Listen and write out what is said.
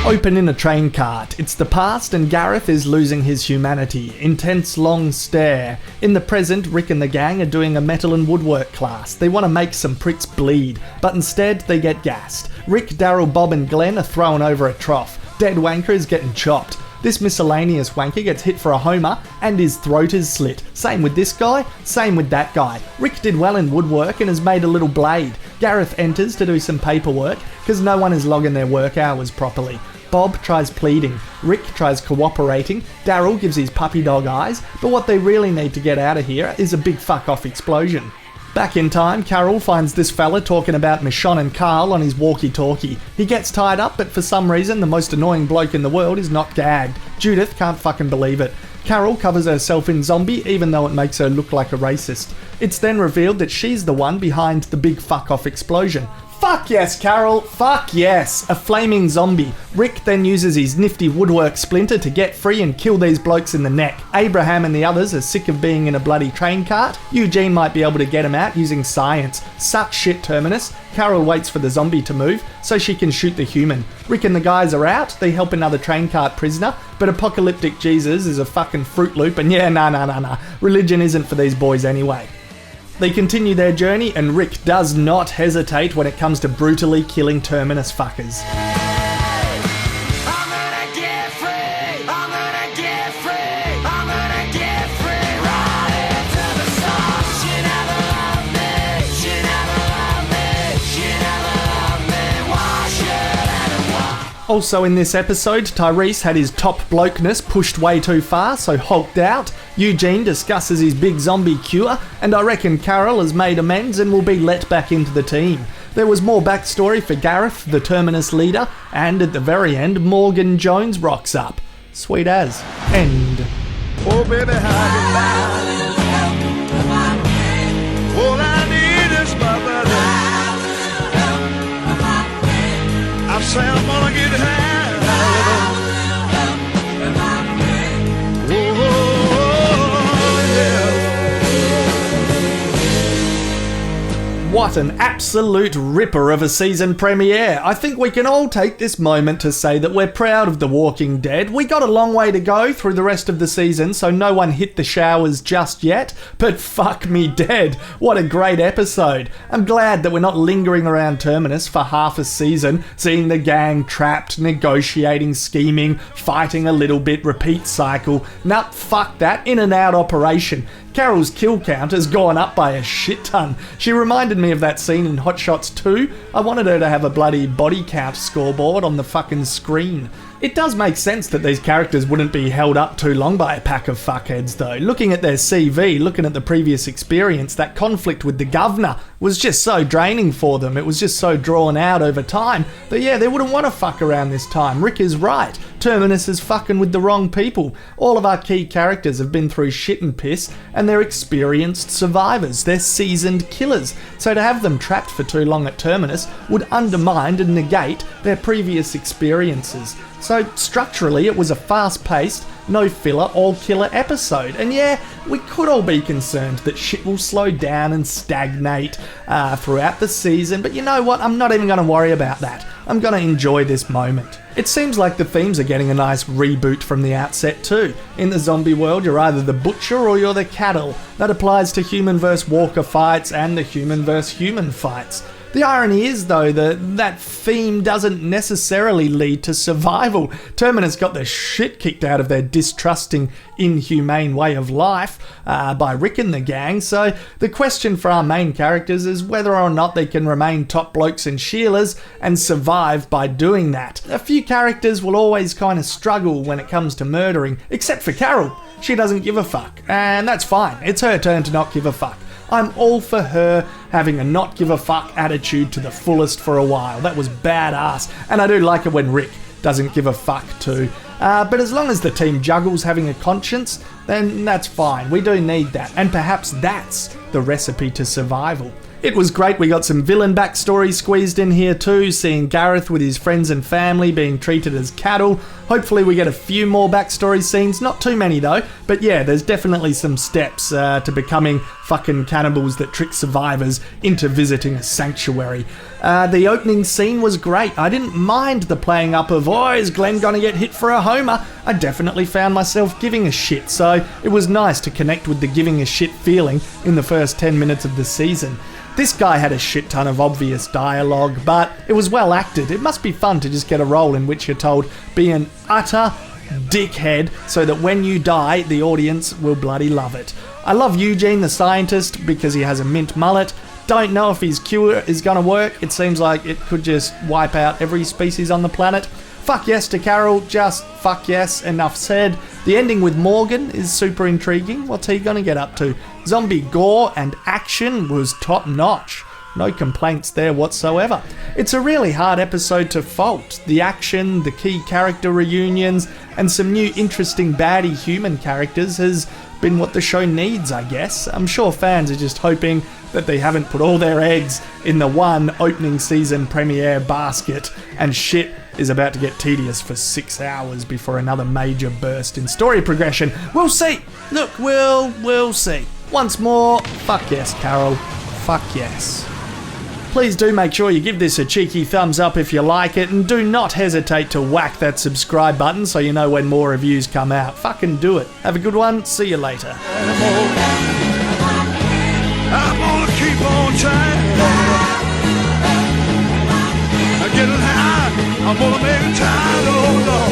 Open in a train cart. It's the past and Gareth is losing his humanity. Intense long stare. In the present, Rick and the gang are doing a metal and woodwork class. They want to make some pricks bleed, but instead they get gassed. Rick, Daryl, Bob and Glenn are thrown over a trough. Dead wanker is getting chopped. This miscellaneous wanker gets hit for a homer and his throat is slit. Same with this guy, same with that guy. Rick did well in woodwork and has made a little blade. Gareth enters to do some paperwork because no one is logging their work hours properly. Bob tries pleading, Rick tries cooperating, Daryl gives his puppy dog eyes, but what they really need to get out of here is a big fuck off explosion. Back in time, Carol finds this fella talking about Michonne and Carl on his walkie-talkie. He gets tied up, but for some reason the most annoying bloke in the world is not gagged. Judith can't fucking believe it. Carol covers herself in zombie even though it makes her look like a racist. It's then revealed that she's the one behind the big fuck off explosion. Fuck yes, Carol, fuck yes! A flaming zombie. Rick then uses his nifty woodwork splinter to get free and kill these blokes in the neck. Abraham and the others are sick of being in a bloody train cart. Eugene might be able to get him out using science. Suck shit, Terminus. Carol waits for the zombie to move so she can shoot the human. Rick and the guys are out, they help another train cart prisoner, but apocalyptic Jesus is a fucking Fruit Loop and yeah, nah. Religion isn't for these boys anyway. They continue their journey and Rick does not hesitate when it comes to brutally killing Terminus fuckers. Also in this episode, Tyrese had his top blokeness pushed way too far, so hulked out. Eugene discusses his big zombie cure, and I reckon Carol has made amends and will be let back into the team. There was more backstory for Gareth, the Terminus leader, and at the very end, Morgan Jones rocks up. Sweet as. End. Oh baby, how you all I need is my brother. I say I'm gonna get high. What an absolute ripper of a season premiere. I think we can all take this moment to say that we're proud of The Walking Dead. We got a long way to go through the rest of the season, so no one hit the showers just yet, but fuck me dead. What a great episode. I'm glad that we're not lingering around Terminus for half a season, seeing the gang trapped, negotiating, scheming, fighting a little bit, repeat cycle. Nup, fuck that, in and out operation. Carol's kill count has gone up by a shit ton. She reminded me of that scene in Hot Shots 2. I wanted her to have a bloody body count scoreboard on the fucking screen. It does make sense that these characters wouldn't be held up too long by a pack of fuckheads though. Looking at their CV, looking at the previous experience, that conflict with the governor was just so draining for them. It was just so drawn out over time that yeah, they wouldn't want to fuck around this time. Rick is right. Terminus is fucking with the wrong people. All of our key characters have been through shit and piss and they're experienced survivors. They're seasoned killers. So to have them trapped for too long at Terminus would undermine and negate their previous experiences. So structurally it was a fast-paced, no filler, all-killer episode. And yeah, we could all be concerned that shit will slow down and stagnate throughout the season, but you know what? I'm not even going to worry about that. I'm going to enjoy this moment. It seems like the themes are getting a nice reboot from the outset too. In the zombie world, you're either the butcher or you're the cattle. That applies to human vs. walker fights and the human vs. human fights. The irony is, though, that theme doesn't necessarily lead to survival. Terminus got the shit kicked out of their distrusting, inhumane way of life by Rick and the gang, so the question for our main characters is whether or not they can remain top blokes and Sheilas and survive by doing that. A few characters will always kind of struggle when it comes to murdering, except for Carol. She doesn't give a fuck, and that's fine. It's her turn to not give a fuck. I'm all for her having a not give a fuck attitude to the fullest for a while. That was badass. And I do like it when Rick doesn't give a fuck too. But as long as the team juggles having a conscience, then that's fine. We do need that. And perhaps that's the recipe to survival. It was great. We got some villain backstory squeezed in here too, seeing Gareth with his friends and family being treated as cattle. Hopefully we get a few more backstory scenes, not too many though, but yeah, there's definitely some steps to becoming fucking cannibals that trick survivors into visiting a sanctuary. The opening scene was great. I didn't mind the playing up of, oh, is Glenn gonna get hit for a homer? I definitely found myself giving a shit, so it was nice to connect with the giving a shit feeling in the first 10 minutes of the season. This guy had a shit ton of obvious dialogue, but it was well acted. It must be fun to just get a role in which you're told, be an utter dickhead, so that when you die, the audience will bloody love it. I love Eugene the scientist because he has a mint mullet. Don't know if his cure is gonna work. It seems like it could just wipe out every species on the planet. Fuck yes to Carol, just fuck yes, enough said. The ending with Morgan is super intriguing. What's he gonna get up to? Zombie gore and action was top notch. No complaints there whatsoever. It's a really hard episode to fault. The action, the key character reunions, and some new interesting baddie human characters has been what the show needs, I guess. I'm sure fans are just hoping that they haven't put all their eggs in the one opening season premiere basket, and shit is about to get tedious for 6 hours before another major burst in story progression. We'll see. Look, we'll see. Once more, fuck yes, Carol. Fuck yes. Please do make sure you give this a cheeky thumbs up if you like it, and do not hesitate to whack that subscribe button so you know when more reviews come out. Fucking do it. Have a good one. See you later. I'm gonna keep on trying. I'm getting high. I'm gonna make it time. Oh, Lord.